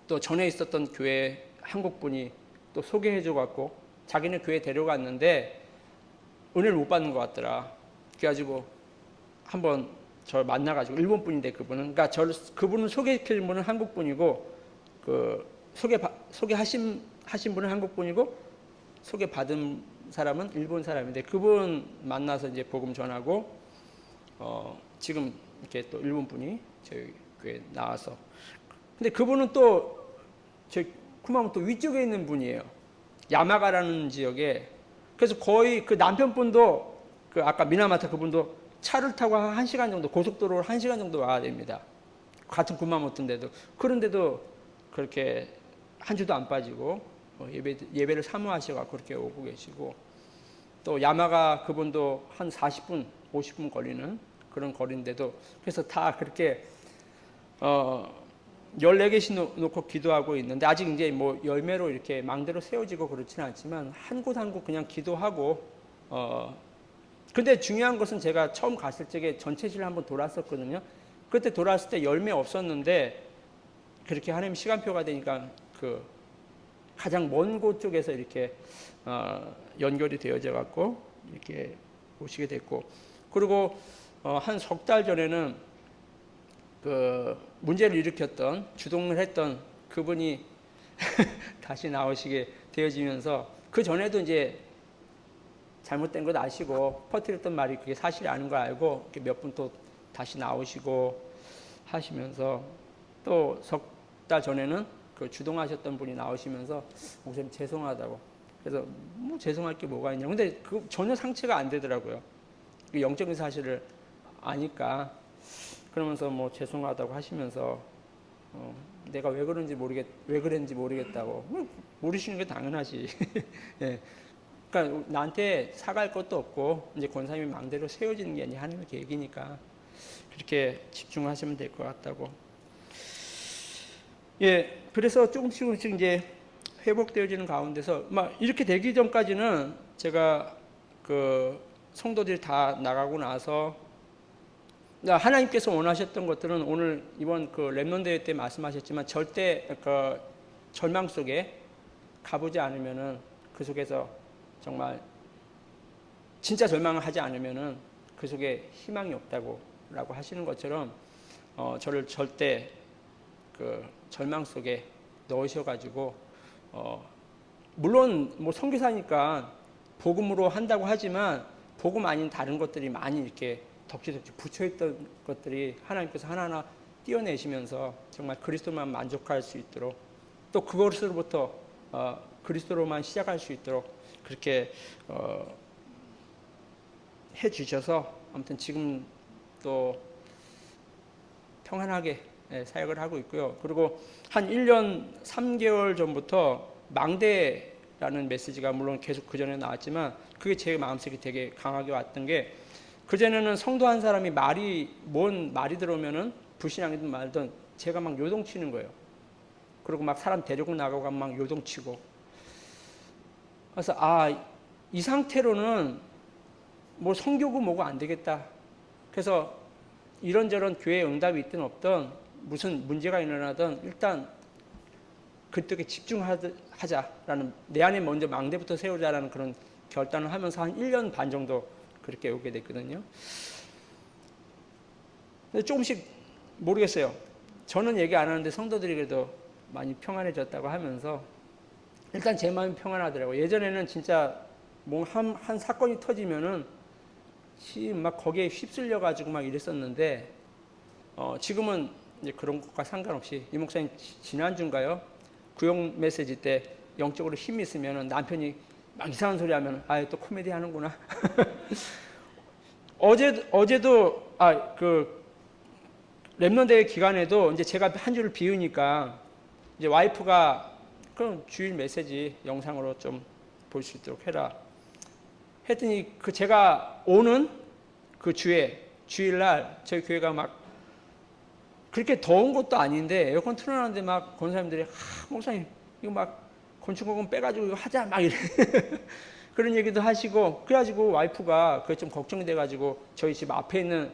또 전에 있었던 교회 한국분이 또 소개해줘 갖고 자기네 교회 데려갔는데 은혜를 못 받는 것 같더라. 그래가지고 한번 저 만나가지고 일본 분인데 그분은 그러니까 그분은 소개시킨 분은 한국 분이고 그 소개하신 분은 한국 분이고 소개받은 사람은 일본 사람인데 그분 만나서 이제 복음 전하고 지금 이렇게 또 일본 분이 저희 교회 나와서 근데 그분은 또 저 쿠마모토 위쪽에 있는 분이에요. 야마가라는 지역에 그래서 거의 그 남편분도 그 아까 미나마타 그분도 차를 타고 한 1시간 정도 고속도로를 1시간 정도 와야 됩니다. 같은 쿠마모토인데도 그런데도 그렇게 한 주도 안 빠지고 예배를 사모하셔서 그렇게 오고 계시고 또 야마가 그분도 한 40분 50분 걸리는 그런 거리인데도 그래서 다 그렇게 14개씩 놓고 기도하고 있는데 아직 이제 뭐 열매로 이렇게 망대로 세워지고 그렇지는 않지만 한 곳 한 곳 그냥 기도하고 근데 중요한 것은 제가 처음 갔을 적에 전체실을 한번 돌았었거든요. 그때 돌았을 때 열매 없었는데 그렇게 하나님 시간표가 되니까 그 가장 먼 곳 쪽에서 이렇게 연결이 되어져 갖고 이렇게 오시게 됐고 그리고 한 석 달 전에는 그 문제를 일으켰던 주동을 했던 그분이 다시 나오시게 되어지면서 그 전에도 이제 잘못된 것 아시고 퍼뜨렸던 말이 그게 사실이 아닌 걸 알고 몇 분 또 다시 나오시고 하시면서 또 석 달 전에는 그 주동하셨던 분이 나오시면서 목사님 죄송하다고 그래서 뭐 죄송할 게 뭐가 있냐 근데 그 전혀 상처가 안 되더라고요. 영적인 사실을 아니까 그러면서 뭐 죄송하다고 하시면서 내가 왜 그랬는지 모르겠다고 모르시는 게 당연하지. 예. 그러니까 나한테 사과할 것도 없고 이제 권사님이 망대로 세워지는 게 아니라 하나님의 계획이니까 그렇게 집중하시면 될 것 같다고. 예. 그래서 조금씩 이제 회복되어지는 가운데서 막 이렇게 되기 전까지는 제가 그 성도들이 다 나가고 나서 하나님께서 원하셨던 것들은 오늘 이번 그 랩넌 대회 때 말씀하셨지만 절대 그 절망 속에 가보지 않으면은 그 속에서 정말 진짜 절망을 하지 않으면은 그 속에 희망이 없다고라고 하시는 것처럼 저를 절대 그 절망 속에 넣으셔가지고 물론 뭐 선교사니까 복음으로 한다고 하지만 복음 아닌 다른 것들이 많이 이렇게 덕지덕지 붙여있던 것들이 하나님께서 하나하나 띄어내시면서 정말 그리스도만 만족할 수 있도록 또 그것으로부터 그리스도로만 시작할 수 있도록 그렇게 해주셔서 아무튼 지금 또 평안하게 사역을 하고 있고요. 그리고 한 1년 3개월 전부터 망대라는 메시지가 물론 계속 그전에 나왔지만 그게 제 마음속에 되게 강하게 왔던 게 그전에는 성도 한 사람이 뭔 말이 들어오면은 불신앙이든 말든 제가 막 요동치는 거예요. 그리고 막 사람 데리고 나가고 막 요동치고. 그래서 이 상태로는 뭐 성교고 뭐고 안 되겠다. 그래서 이런저런 교회 응답이 있든 없든 무슨 문제가 일어나든 일단 그쪽에 집중하자라는 내 안에 먼저 망대부터 세우자라는 그런 결단을 하면서 한 1년 반 정도 그렇게 오게 됐거든요. 근데 조금씩 모르겠어요. 저는 얘기 안 하는데 성도들이 그래도 많이 평안해졌다고 하면서 일단 제 마음이 평안하더라고요. 예전에는 진짜 뭐 한 사건이 터지면은 막 거기에 휩쓸려 가지고 막 이랬었는데 지금은 이제 그런 것과 상관없이 이 목사님 지난주인가요? 구역 메시지 때 영적으로 힘이 있으면은 남편이 막 이상한 소리 하면 또 코미디 하는구나. 어제도 그 랩넌 기간에도 이제 제가 한 주를 비우니까 이제 와이프가 그럼 주일 메시지 영상으로 좀 볼 수 있도록 해라. 했더니 그 제가 오는 그 주일날 저희 교회가 막 그렇게 더운 것도 아닌데 에어컨 틀어놨는데 막 권사님들이 목사님 이거 막 건축공원 빼가지고 이거 하자 막 이래 그런 얘기도 하시고 그래가지고 와이프가 그게 좀 걱정이 돼가지고 저희 집 앞에 있는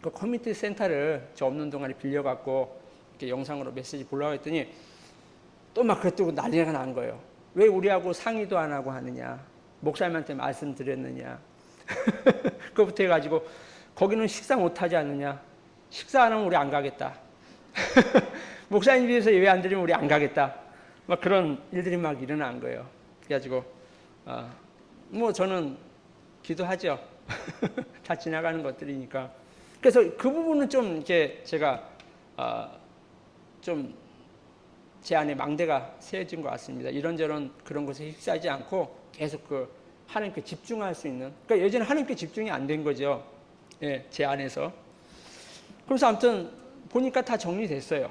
그 커뮤니티 센터를 저 없는 동안에 빌려갖고 이렇게 영상으로 메시지 보려고 했더니 또 막 그랬더니 난리가 난 거예요. 왜 우리하고 상의도 안 하고 하느냐, 목사님한테 말씀드렸느냐 그거부터 해가지고 거기는 식사 못하지 않느냐, 식사 안 하면 우리 안 가겠다 목사님 집에서 예배 안 드리면 우리 안 가겠다 막 그런 일들이 막 일어난 거예요. 그래가지고 뭐 저는 기도하죠. 다 지나가는 것들이니까. 그래서 그 부분은 좀 이렇게 제가 좀 제 안에 망대가 세워진 것 같습니다. 이런저런 그런 것에 휩싸이지 않고 계속 그 하나님께 집중할 수 있는. 그러니까 예전에 하나님께 집중이 안 된 거죠. 예, 제 안에서. 그래서 아무튼 보니까 다 정리됐어요.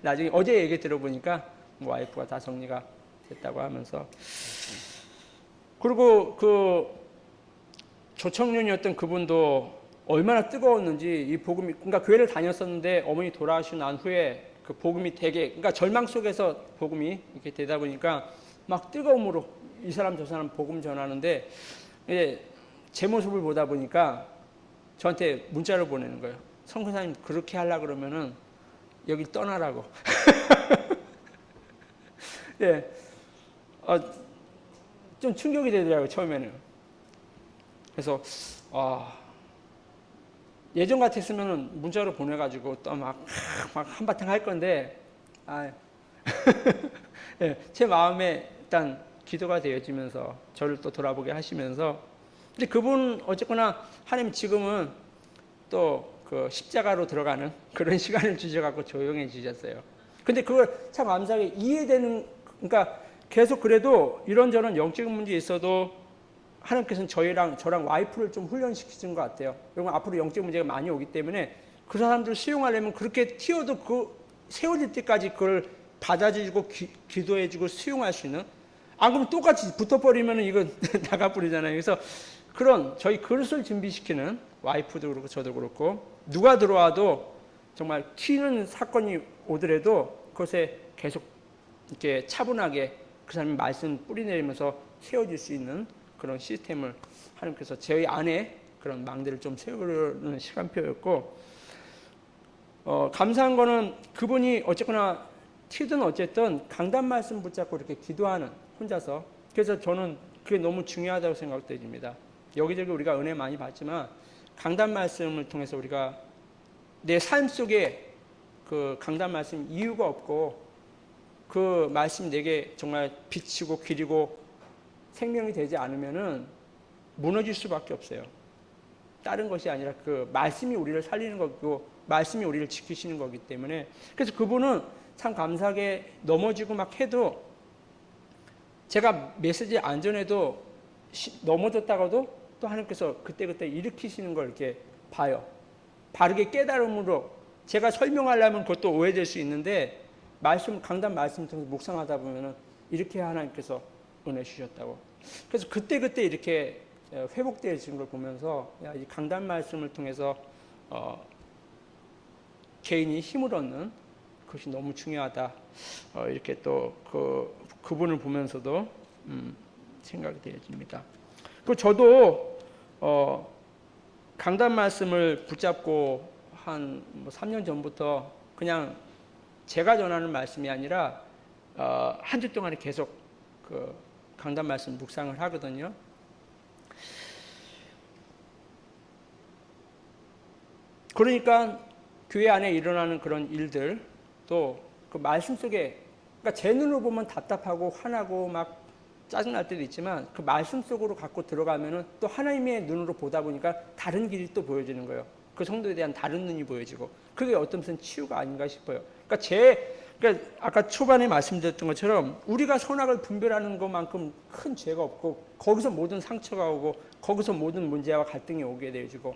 나중에 어제 얘기 들어보니까 뭐 와이프가 다 정리가 됐다고 하면서. 그리고 그 조청년이었던 그분도 얼마나 뜨거웠는지 이 복음이, 그러니까 교회를 다녔었는데 어머니 돌아가시고 난 후에 그 복음이 되게, 그러니까 절망 속에서 복음이 이렇게 되다 보니까 막 뜨거움으로 이 사람 저 사람 복음 전하는데 제 모습을 보다 보니까 저한테 문자를 보내는 거예요. 선교사님 그렇게 하려고 그러면은 여기 떠나라고. 예, 좀 충격이 되더라고요, 처음에는. 그래서, 예전 같았으면 문자로 보내가지고 또 막 한바탕 할 건데, 예, 제 마음에 일단 기도가 되어지면서 저를 또 돌아보게 하시면서, 근데 그분 어쨌거나 하나님 지금은 또 그 십자가로 들어가는 그런 시간을 주셔갖고 조용해지셨어요. 근데 그걸 참 감사하게 이해되는, 그러니까 계속 그래도 이런저런 영적인 문제 있어도 하나님께서는 저랑 와이프를 좀 훈련시키신 것 같아요. 그리고 앞으로 영적 문제가 많이 오기 때문에 그 사람들을 수용하려면 그렇게 튀어도 그 세워질 때까지 그걸 받아주고 기도해주고 수용할 수 있는, 안 그러면 똑같이 붙어버리면 이거 나가버리잖아요. 그래서 그런 저희 그릇을 준비시키는 와이프도 그렇고 저도 그렇고 누가 들어와도 정말 튀는 사건이 오더라도 그것에 계속 이렇게 차분하게 그 사람이 말씀 뿌리내리면서 세워질 수 있는 그런 시스템을 하나님께서 저희 안에 그런 망대를 좀 세우려는 시간표였고, 감사한 거는 그분이 어쨌거나 튀든 어쨌든 강단 말씀 붙잡고 이렇게 기도하는, 혼자서. 그래서 저는 그게 너무 중요하다고 생각됩니다. 여기저기 우리가 은혜 많이 받지만 강단 말씀을 통해서 우리가 내 삶 속에 그 강단 말씀 이유가 없고 그 말씀이 내게 정말 빛이고 길이고 생명이 되지 않으면은 무너질 수밖에 없어요. 다른 것이 아니라 그 말씀이 우리를 살리는 거고 말씀이 우리를 지키시는 거기 때문에, 그래서 그분은 참 감사하게 넘어지고 막 해도 제가 메시지 안 전해도 넘어졌다가도 또 하나님께서 그때그때 일으키시는 걸 이렇게 봐요. 바르게 깨달음으로 제가 설명하려면 그것도 오해될 수 있는데 강단 말씀을 통해서 묵상하다 보면은 이렇게 하나님께서 은혜 주셨다고. 그래서 그때그때 이렇게 회복되어지는 걸 보면서 이 강단 말씀을 통해서 개인이 힘을 얻는 그것이 너무 중요하다. 이렇게 또 그분을 보면서도 생각이 되어집니다. 그 저도 강단 말씀을 붙잡고 한 3년 전부터 그냥 제가 전하는 말씀이 아니라 한 주 동안에 계속 그 강단 말씀 묵상을 하거든요. 그러니까 교회 안에 일어나는 그런 일들 또 그 말씀 속에, 그러니까 제 눈으로 보면 답답하고 화나고 막 짜증날 때도 있지만 그 말씀 속으로 갖고 들어가면은 또 하나님의 눈으로 보다 보니까 다른 길이 또 보여지는 거예요. 그 성도에 대한 다른 눈이 보여지고 그게 어떤 무슨 치유가 아닌가 싶어요. 그러니까 아까 초반에 말씀드렸던 것처럼 우리가 선악을 분별하는 것만큼 큰 죄가 없고 거기서 모든 상처가 오고 거기서 모든 문제와 갈등이 오게 되어지고,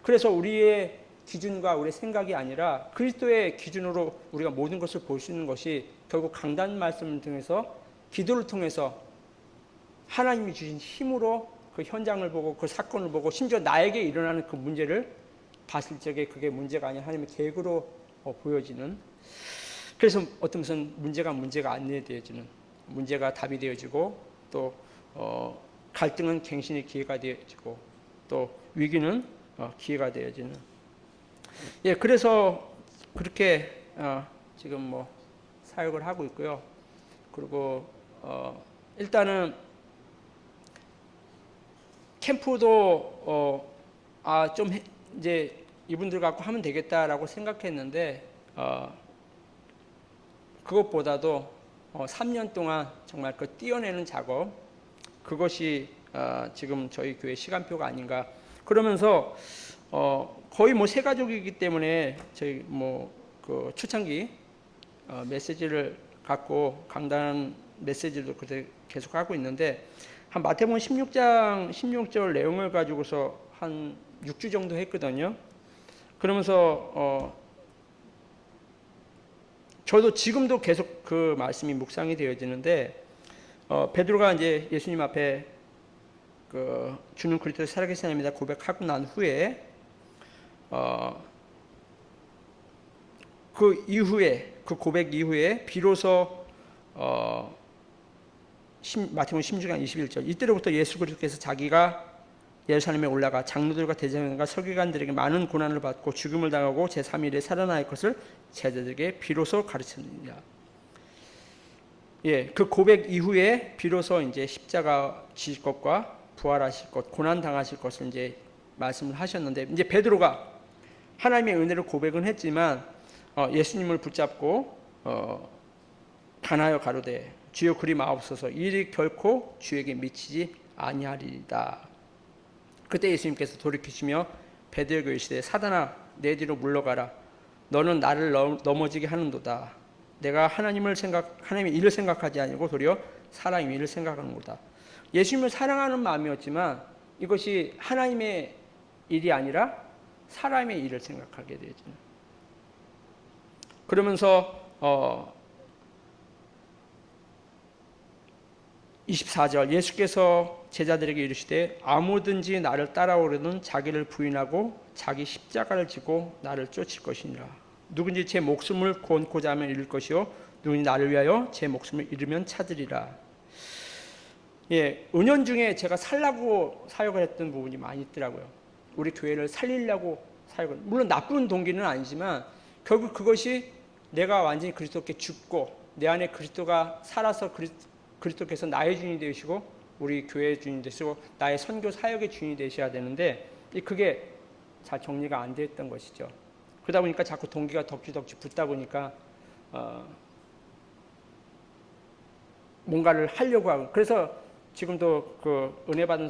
그래서 우리의 기준과 우리의 생각이 아니라 그리스도의 기준으로 우리가 모든 것을 볼 수 있는 것이 결국 강단 말씀을 통해서 기도를 통해서 하나님이 주신 힘으로 그 현장을 보고 그 사건을 보고 심지어 나에게 일어나는 그 문제를 봤을 적에 그게 문제가 아닌 하나님의 계획으로 보여지는, 그래서 어떤 무슨 문제가 안 되어지는, 문제가 답이 되어지고 또 갈등은 갱신의 기회가 되어지고 또 위기는 기회가 되어지는. 예, 그래서 그렇게 지금 뭐 사역을 하고 있고요. 그리고 일단은 캠프도 좀 이제 이분들 갖고 하면 되겠다라고 생각했는데 그것보다도 3년 동안 정말 그 띄어내는 작업, 그것이 지금 저희 교회 시간표가 아닌가. 그러면서 거의 뭐 새 가족이기 때문에 저희 뭐 그 초창기 메시지를 갖고 강단 메시지를 계속 하고 있는데, 한 마태복음 16장 16절 내용을 가지고서 한 6주 정도 했거든요. 그러면서 저도 지금도 계속 그 말씀이 묵상이 되어지는데, 베드로가 이제 예수님 앞에 그 주는 그리스도 살아계신 하나님이다 고백하고 난 후에 그 이후에, 그 고백 이후에 비로소 마태복음 16장 21절, 이때로부터 예수 그리스도께서 자기가 예루살렘에 올라가 장로들과 대제사장과 서기관들에게 많은 고난을 받고 죽음을 당하고 제3일에 살아날 것을 제자들에게 비로소 가르쳤느니라. 예, 그 고백 이후에 비로소 이제 십자가 지실 것과 부활하실 것, 고난 당하실 것을 이제 말씀을 하셨는데, 이제 베드로가 하나님의 은혜를 고백은 했지만 예수님을 붙잡고 간하여 가로되 주여 그리 마옵소서, 이 일이 결코 주에게 미치지 아니하리이다. 그때 예수님께서 돌이키시며 베드로에게 이르시되 사단아 내 뒤로 물러가라, 너는 나를 넘어지게 하는도다. 내가 하나님의 일을 생각하지 아니고 도리어 사람의 일을 생각하는도다. 예수님을 사랑하는 마음이었지만 이것이 하나님의 일이 아니라 사람의 일을 생각하게 되죠. 그러면서 24절 예수께서 제자들에게 이르시되 아무든지 나를 따라오려는 자기를 부인하고 자기 십자가를 지고 나를 쫓을 것이니라. 누군지 제 목숨을 구원코자 하면 잃을 것이요 누군지 나를 위하여 제 목숨을 잃으면 찾으리라. 예, 은연중에 제가 살라고 사역을 했던 부분이 많이 있더라고요. 우리 교회를 살리려고 사역을, 물론 나쁜 동기는 아니지만 결국 그것이 내가 완전히 그리스도께 죽고 내 안에 그리스도가 살아서 그리스도께서 나의 주인이 되시고 우리 교회의 주인이 되시고 나의 선교 사역의 주인이 되셔야 되는데 그게 잘 정리가 안 됐던 것이죠. 그러다 보니까 자꾸 동기가 덕지덕지 붙다 보니까 뭔가를 하려고 하고, 그래서 지금도 그 은혜 받은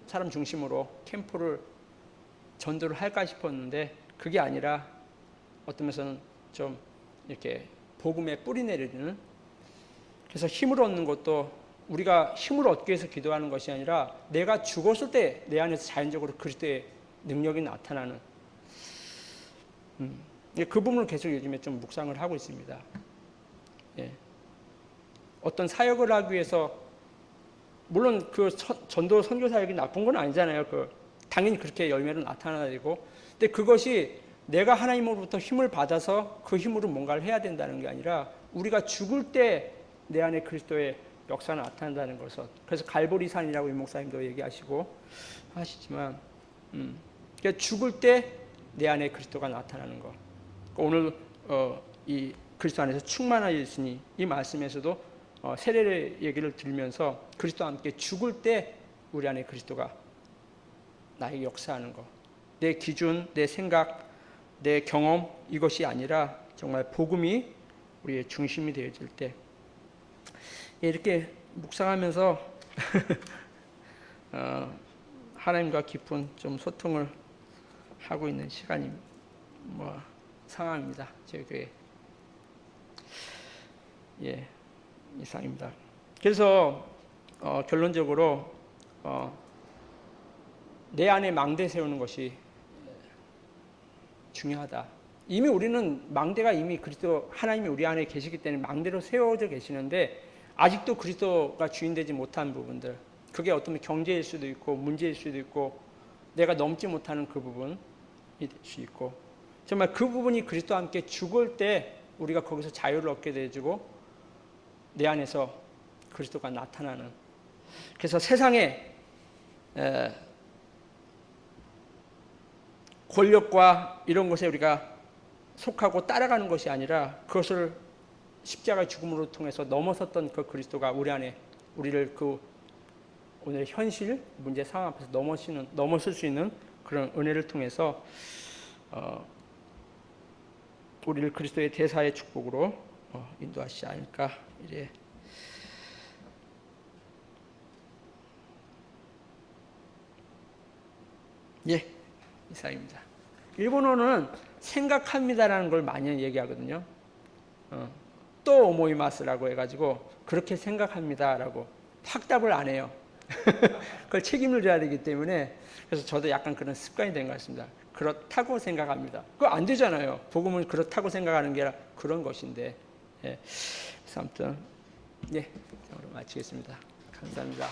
사람 중심으로 캠프를 전도를 할까 싶었는데 그게 아니라 어떤 면에서는 좀 이렇게 복음에 뿌리 내리는, 그래서 힘을 얻는 것도 우리가 힘을 얻기 위해서 기도하는 것이 아니라 내가 죽었을 때 내 안에서 자연적으로 그리스도의 능력이 나타나는, 그 부분을 계속 요즘에 좀 묵상을 하고 있습니다. 예. 어떤 사역을 하기 위해서, 물론 그 전도 선교 사역이 나쁜 건 아니잖아요. 당연히 그렇게 열매로 나타나야 되고, 근데 그것이 내가 하나님으로부터 힘을 받아서 그 힘으로 뭔가를 해야 된다는 게 아니라 우리가 죽을 때 내 안에 그리스도의 역사가 나타난다는 것을, 그래서 갈보리산이라고 이 목사님도 얘기하시고 하시지만, 그러니까 죽을 때 내 안에 그리스도가 나타나는 것. 오늘 이 그리스도 안에서 충만하여 있으니, 이 말씀에서도 세례의 얘기를 들으면서 그리스도와 함께 죽을 때 우리 안에 그리스도가 나에게 역사하는 것, 내 기준, 내 생각, 내 경험, 이것이 아니라 정말 복음이 우리의 중심이 되어질 때, 이렇게 묵상하면서 하나님과 깊은 좀 소통을 하고 있는 시간이 상황입니다. 저희 교회. 예, 이상입니다. 그래서 결론적으로 내 안에 망대 세우는 것이 중요하다. 이미 우리는 망대가 이미 그리스도 하나님이 우리 안에 계시기 때문에 망대로 세워져 계시는데, 아직도 그리스도가 주인되지 못한 부분들, 그게 어떤 경제일 수도 있고 문제일 수도 있고 내가 넘지 못하는 그 부분이 될 수 있고, 정말 그 부분이 그리스도와 함께 죽을 때 우리가 거기서 자유를 얻게 되어지고 내 안에서 그리스도가 나타나는, 그래서 세상에 권력과 이런 것에 우리가 속하고 따라가는 것이 아니라 그것을 십자가의 죽음으로 통해서 넘어섰던 그 그리스도가 우리 안에 우리를 그 오늘의 현실 문제 상황 앞에서 넘어설 수 있는 그런 은혜를 통해서 우리를 그리스도의 대사의 축복으로 인도하시지 않을까, 이래. 예, 이상입니다. 일본어는 생각합니다라는 걸 많이 얘기하거든요. 또 오모이마스라고 해가지고 그렇게 생각합니다라고 확답을 안 해요. 그걸 책임을 져야 되기 때문에, 그래서 저도 약간 그런 습관이 된 것 같습니다. 그렇다고 생각합니다. 그거 안 되잖아요. 복음은 그렇다고 생각하는 게 아니라 그런 것인데. 예. 그래서 아무튼 오늘 마치겠습니다. 감사합니다.